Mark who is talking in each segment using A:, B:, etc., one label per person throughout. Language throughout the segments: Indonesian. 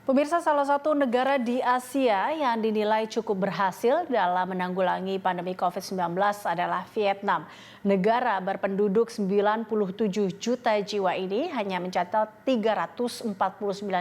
A: Pemirsa, salah satu negara di Asia yang dinilai cukup berhasil dalam menanggulangi pandemi COVID-19 adalah Vietnam. Negara berpenduduk 97 juta jiwa ini hanya mencatat 349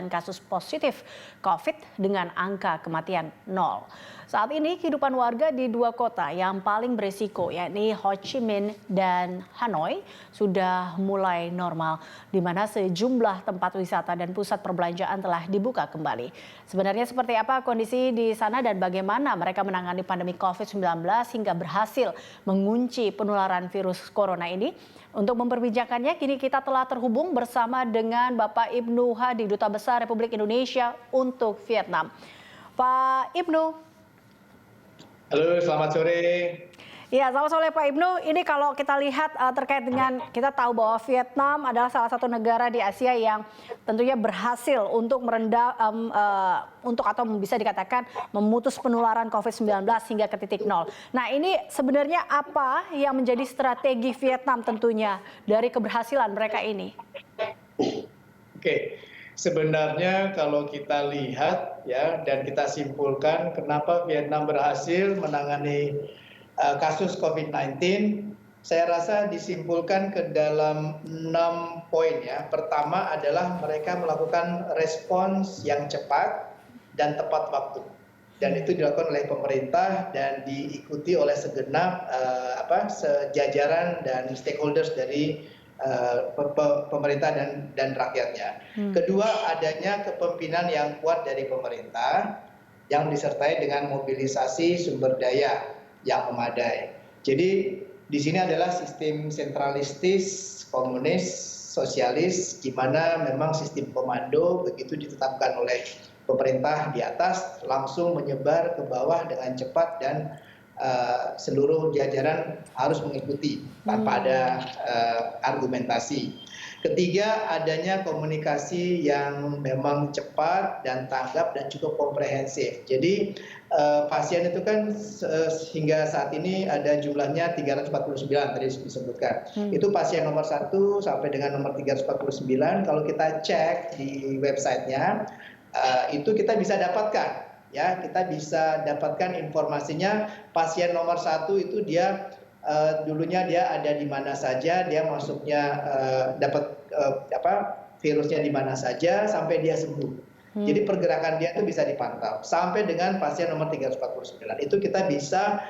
A: kasus positif COVID dengan angka kematian 0. Saat ini kehidupan warga di dua kota yang paling berisiko, yakni Ho Chi Minh dan Hanoi, sudah mulai normal, di mana sejumlah tempat wisata dan pusat perbelanjaan telah dibuka kembali. Sebenarnya seperti apa kondisi di sana dan bagaimana mereka menangani pandemi COVID-19 hingga berhasil mengunci penularan virus corona ini? Untuk memperbincangkannya, kini kita telah terhubung bersama dengan Bapak Ibnu Hadi, Duta Besar Republik Indonesia untuk Vietnam. Pak Ibnu.
B: Halo, selamat sore.
A: Ya, selamat sore Pak Ibnu. Ini kalau kita lihat terkait dengan, kita tahu bahwa Vietnam adalah salah satu negara di Asia yang tentunya berhasil untuk atau bisa dikatakan memutus penularan COVID-19 hingga ke titik nol. Nah, ini sebenarnya apa yang menjadi strategi Vietnam tentunya dari keberhasilan mereka ini?
B: Oke. Sebenarnya kalau kita lihat ya dan kita simpulkan kenapa Vietnam berhasil menangani kasus COVID-19, saya rasa disimpulkan ke dalam 6 poin ya. Pertama adalah mereka melakukan respons yang cepat dan tepat waktu. Dan itu dilakukan oleh pemerintah dan diikuti oleh segenap sejajaran dan stakeholders dari pemerintah dan rakyatnya. Kedua, adanya kepemimpinan yang kuat dari pemerintah yang disertai dengan mobilisasi sumber daya yang memadai. Jadi di sini adalah sistem sentralistis, komunis, sosialis, di mana memang sistem komando begitu ditetapkan oleh pemerintah di atas langsung menyebar ke bawah dengan cepat dan seluruh jajaran harus mengikuti tanpa ada argumentasi. Ketiga, adanya komunikasi yang memang cepat dan tanggap dan cukup komprehensif. Jadi pasien itu kan hingga saat ini ada jumlahnya 349 tadi disebutkan. Itu pasien nomor 1 sampai dengan nomor 349. Kalau kita cek di websitenya, itu kita bisa dapatkan. Ya, kita bisa dapatkan informasinya. Pasien nomor 1 itu dia dulunya dia ada di mana saja, dia masuknya dapat virusnya di mana saja sampai dia sembuh. Jadi pergerakan dia itu bisa dipantau sampai dengan pasien nomor 349. Itu kita bisa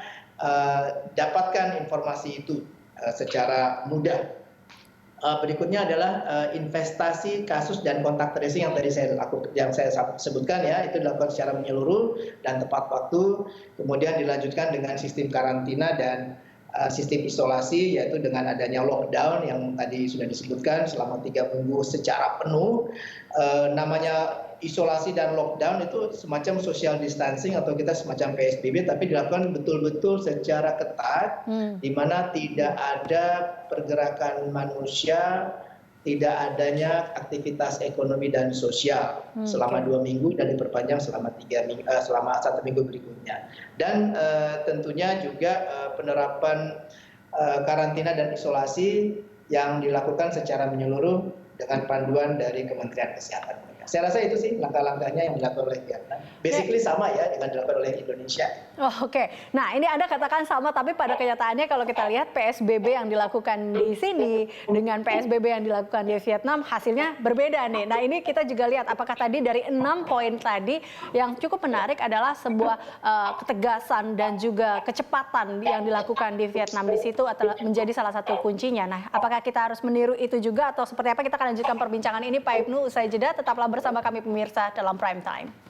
B: dapatkan informasi itu secara mudah. Berikutnya adalah investasi kasus dan kontak tracing yang tadi saya sebutkan ya, itu dilakukan secara menyeluruh dan tepat waktu, kemudian dilanjutkan dengan sistem karantina dan sistem isolasi, yaitu dengan adanya lockdown yang tadi sudah disebutkan selama 3 minggu secara penuh. Namanya isolasi dan lockdown itu semacam social distancing atau kita semacam PSBB, tapi dilakukan betul-betul secara ketat, di mana tidak ada pergerakan manusia, tidak adanya aktivitas ekonomi dan sosial selama 2 minggu dan diperpanjang selama 1 minggu berikutnya. Dan tentunya juga penerapan karantina dan isolasi yang dilakukan secara menyeluruh dengan panduan dari Kementerian Kesehatan. Saya rasa itu sih langkah-langkahnya yang dilakukan oleh Vietnam. Basically sama ya dengan dilakukan oleh Indonesia.
A: Oh, oke. Nah, ini Anda katakan sama, tapi pada kenyataannya kalau kita lihat PSBB yang dilakukan di sini dengan PSBB yang dilakukan di Vietnam hasilnya berbeda nih. Nah, ini kita juga lihat apakah tadi dari 6 poin tadi yang cukup menarik adalah sebuah ketegasan dan juga kecepatan yang dilakukan di Vietnam di situ adalah menjadi salah satu kuncinya. Nah, apakah kita harus meniru itu juga atau seperti apa? Kita akan lanjutkan perbincangan ini Pak Ibnu usai jeda. Tetaplah bersama kami pemirsa dalam Prime Time.